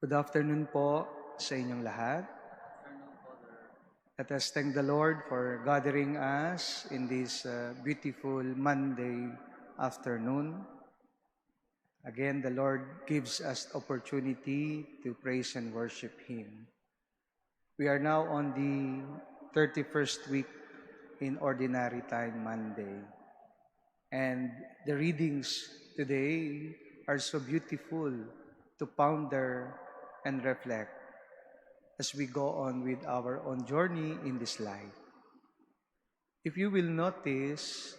Good afternoon po sa inyong lahat. Let us thank the Lord for gathering us in this beautiful Monday afternoon. Again, the Lord gives us opportunity to praise and worship Him. We are now on the 31st week in Ordinary Time Monday. And the readings today are so beautiful to ponder and reflect as we go on with our own journey in this life. If you will notice,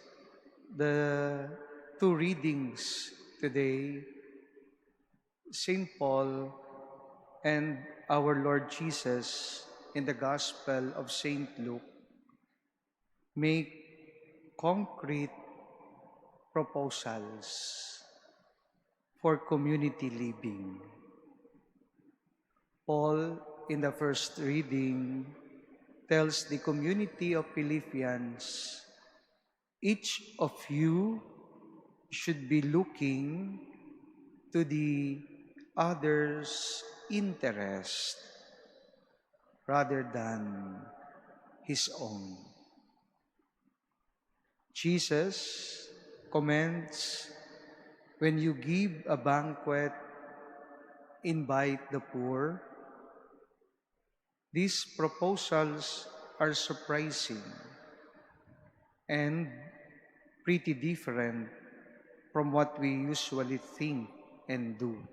the two readings today, St. Paul and our Lord Jesus in the Gospel of St. Luke, make concrete proposals for community living. Paul, in the first reading, tells the community of Philippians, each of you should be looking to the other's interest rather than his own. Jesus comments, when you give a banquet, invite the poor. These proposals are surprising and pretty different from what we usually think and do.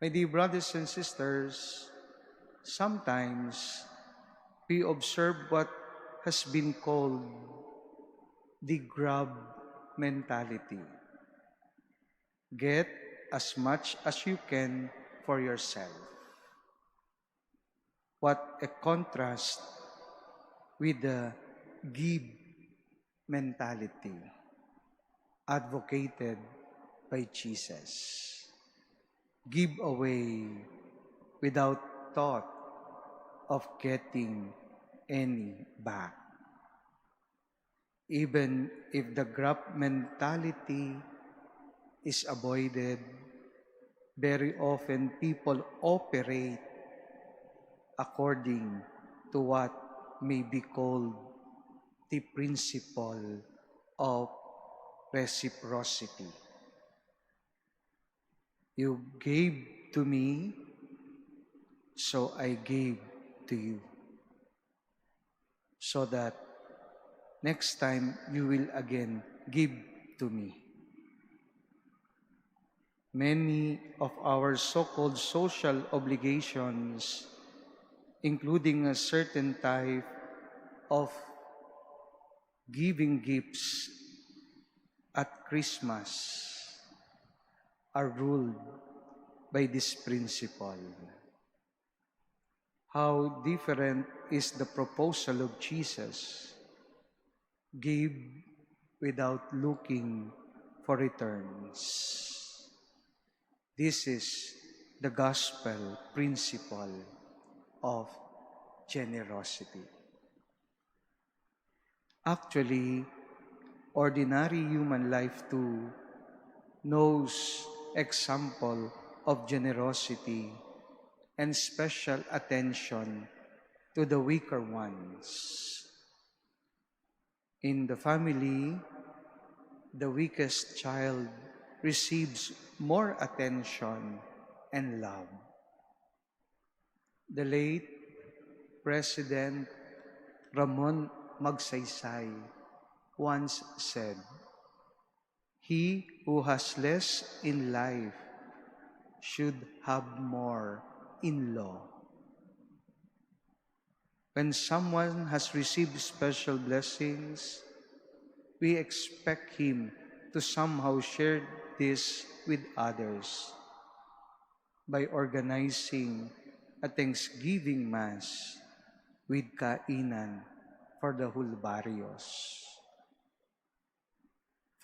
My dear brothers and sisters, sometimes we observe what has been called the grab mentality. Get as much as you can for yourself. What a contrast with the give mentality advocated by Jesus. Give away without thought of getting any back. Even if the grab mentality is avoided, very often people operate according to what may be called the principle of reciprocity. You gave to me, so I gave to you. So that next time you will again give to me. Many of our so-called social obligations, including a certain type of giving gifts at Christmas, are ruled by this principle. How different is the proposal of Jesus? Give without looking for returns. This is the gospel principle of generosity. Actually, ordinary human life too knows example of generosity and special attention to the weaker ones. In the family, the weakest child receives more attention and love. The late President Ramon Magsaysay once said, "He who has less in life should have more in law." When someone has received special blessings, we expect him to somehow share this with others by organizing a Thanksgiving Mass with kainan for the whole barrios.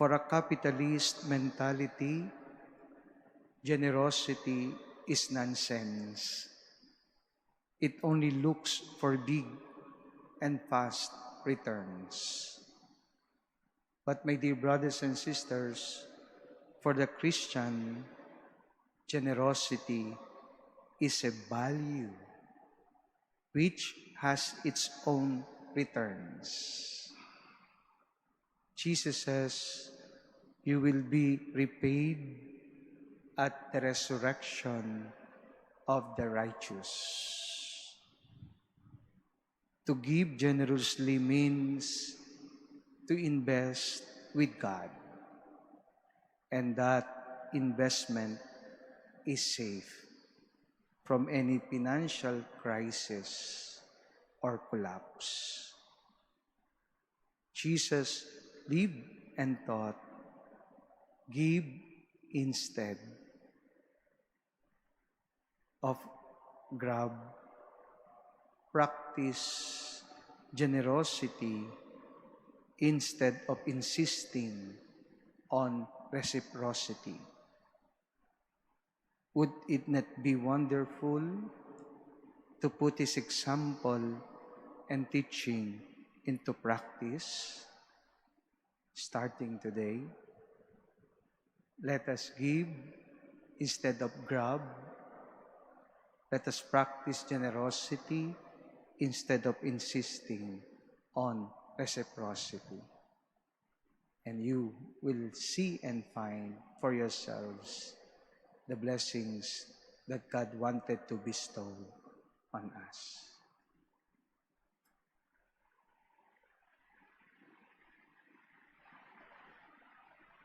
For a capitalist mentality, generosity is nonsense. It only looks for big and fast returns. But my dear brothers and sisters, for the Christian, Generosity is a value which has its own returns. Jesus says, you will be repaid at the resurrection of the righteous. To give generously means to invest with God, and that investment is safe from any financial crisis or collapse. Jesus lived and taught, give instead of grab, practice generosity instead of insisting on reciprocity. Would it not be wonderful to put His example and teaching into practice starting today? Let us give instead of grab. Let us practice generosity instead of insisting on reciprocity. And you will see and find for yourselves the blessings that God wanted to bestow on us.